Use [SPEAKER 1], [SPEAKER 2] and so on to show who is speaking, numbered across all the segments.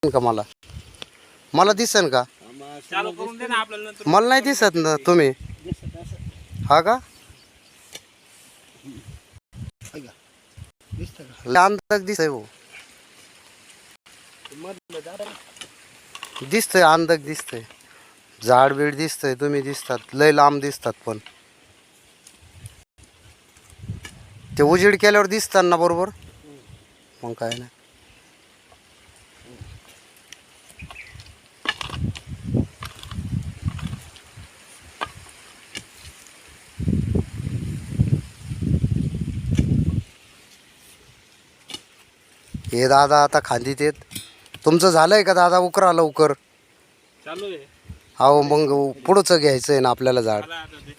[SPEAKER 1] का मला मला दिसन का
[SPEAKER 2] चालू करून दे ना आपल्याला नंतर.
[SPEAKER 1] मला नाही दिसत ना तुम्ही हा का अंदाज दिसतंय भाऊ दिसतंय अंदाज दिसतंय झाड बीड दिसतंय तुम्ही दिसतात लय लांब दिसतात पण ते उजेड केल्यावर दिसतात ना बरोबर मग काय नाही हे दादा आता खांदीत येत तुमचं झालंय का दादा उकरा लवकर
[SPEAKER 2] चालू आहे.
[SPEAKER 1] अहो मग पुढचं घ्यायचं आहे ना आपल्याला झाड
[SPEAKER 2] मला आता ते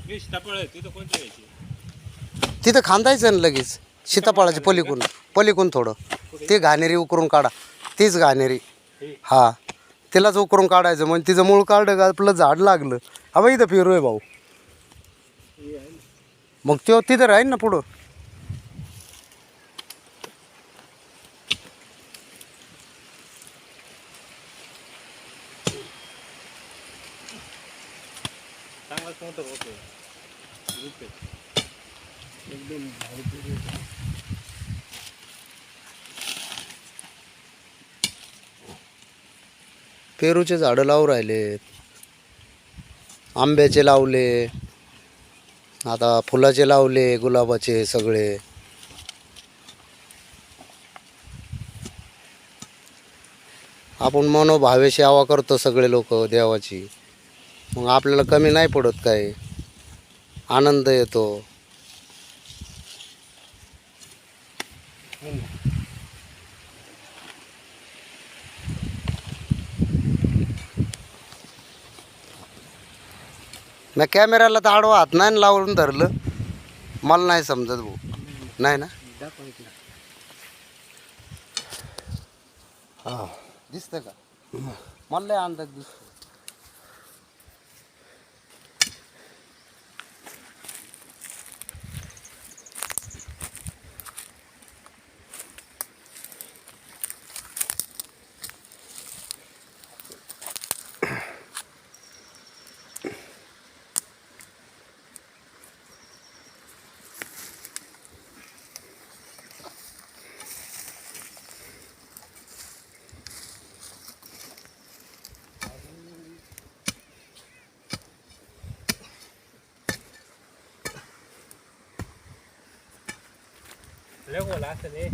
[SPEAKER 2] मी सीताफळ आहे तिथं कोणती घ्यायची?
[SPEAKER 1] तिथं खांदायचं ना लगेच सीताफळाचे पलीकडून थोडं ते घाणेरी उकरून काढा तीच घाणेरी हा तिलाच उकरून काढायचं म्हणजे तिचं मूळ काढलं का आपलं झाड लागलं हा बा इथं फिरू आहे भाऊ मग तो तिथं राहील ना पुढं
[SPEAKER 2] चांगलाच मोठं होतं.
[SPEAKER 1] पेरूचे झाडं लावू राहिलेत आंब्याचे लावले आता फुलाचे लावले गुलाबाचे सगळे आपण मनोभावे सेवा करतो सगळे लोक देवाची मग आपल्याला कमी नाही पडत काय आनंद येतो मी कॅमेऱ्याला तर आडवा हात नाही लावून धरलं मला नाही समजत भाऊ नाही ना हा दिसतं का मला लय अंदाज दिसतो
[SPEAKER 2] लय गोल असं ते